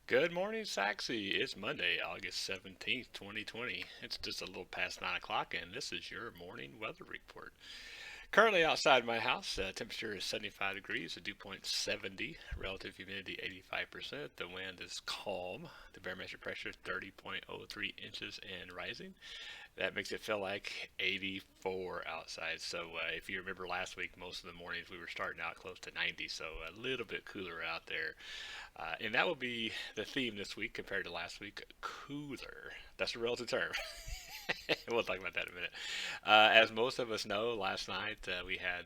Good morning, Sachse. It's Monday, August 17th, 2020. It's just a little past 9 o'clock, and this is your morning weather report. Currently outside my house, temperature is 75 degrees, the dew point 70, relative humidity 85%. The wind is calm. The barometric pressure is 30.03 inches and rising. That makes it feel like 84 outside. So if you remember last week, most of the mornings we were starting out close to 90, so a little bit cooler out there. And that will be the theme this week compared to last week, cooler. That's a relative term. We'll talk about that in a minute. As most of us know, last night we had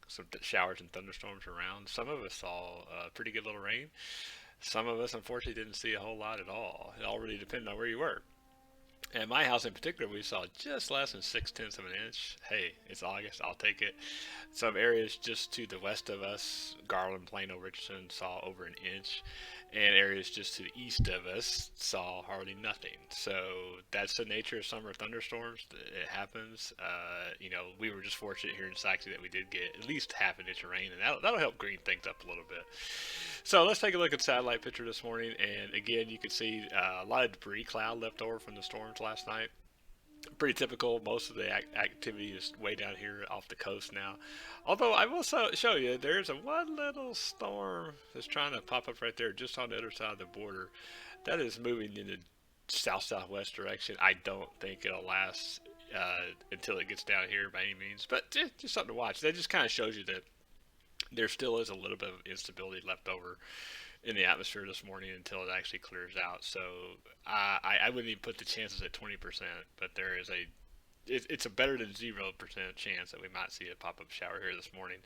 some showers and thunderstorms around. Some of us saw pretty good little rain. Some of us, unfortunately, didn't see a whole lot at all. It all really depended on where you were. At my house in particular, we saw just less than 6/10 of an inch. Hey, it's August, I'll take it. Some areas just to the west of us, Garland, Plano, Richardson, saw over an inch, and areas just to the east of us saw hardly nothing. So that's the nature of summer thunderstorms. It happens. We were just fortunate here in Sachse that we did get at least half an inch of rain, and that'll help green things up a little bit. So let's take a look at the satellite picture this morning, and again, you can see a lot of debris cloud left over from the storms last night. Pretty typical. Most of the activity is way down here off the coast now. Although I will show you, there's a one little storm that's trying to pop up right there, just on the other side of the border. That is moving in the south southwest direction. I don't think it'll last until it gets down here by any means, but just something to watch. That just kind of shows you that there still is a little bit of instability left over in the atmosphere this morning until it actually clears out. So I wouldn't even put the chances at 20%, but there is it's a better than 0% chance that we might see a pop up shower here this morning.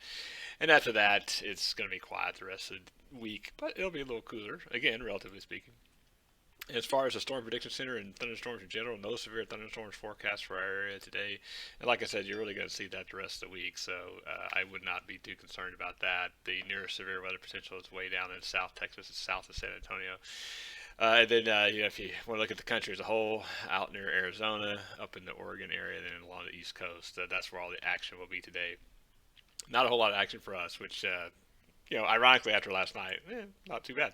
And after that, it's going to be quiet the rest of the week, but it'll be a little cooler, again, relatively speaking. As far as the Storm Prediction Center and thunderstorms in general, no severe thunderstorms forecast for our area today. And like I said, you're really going to see that the rest of the week, so I would not be too concerned about that. The nearest severe weather potential is way down in South Texas and south of San Antonio. And then, if you want to look at the country as a whole, out near Arizona, up in the Oregon area, then along the East Coast, that's where all the action will be today. Not a whole lot of action for us, which, ironically, after last night, not too bad.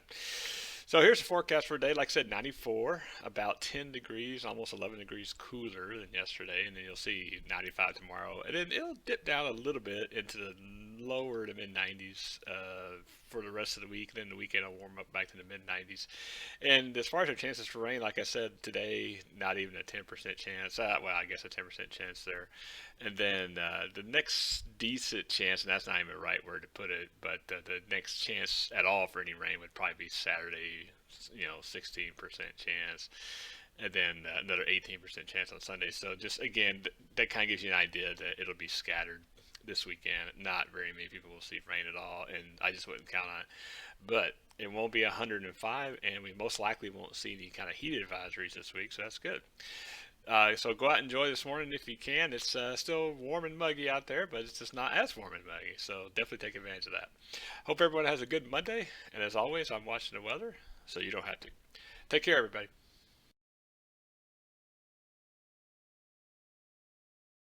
So here's the forecast for today. Like I said, 94, about 10 degrees, almost 11 degrees cooler than yesterday. And then you'll see 95 tomorrow. And then it'll dip down a little bit into the lower to mid 90s for the rest of the week. Then the weekend will warm up back to the mid 90s. And as far as our chances for rain, like I said, today, not even a 10% chance. Well, I guess a 10% chance there. And then the next decent chance, and that's not even the right word to put it, but the next chance at all for any rain would probably be Saturday, 16% chance, and then another 18% chance on Sunday. So just again, that kind of gives you an idea that it'll be scattered this weekend. Not very many people will see rain at all, and I just wouldn't count on it. But it won't be 105, and we most likely won't see any kind of heat advisories this week, so that's good. So go out and enjoy this morning if you can. It's still warm and muggy out there, but it's just not as warm and muggy. So definitely take advantage of that. Hope everyone has a good Monday. And as always, I'm watching the weather so you don't have to. Take care, everybody.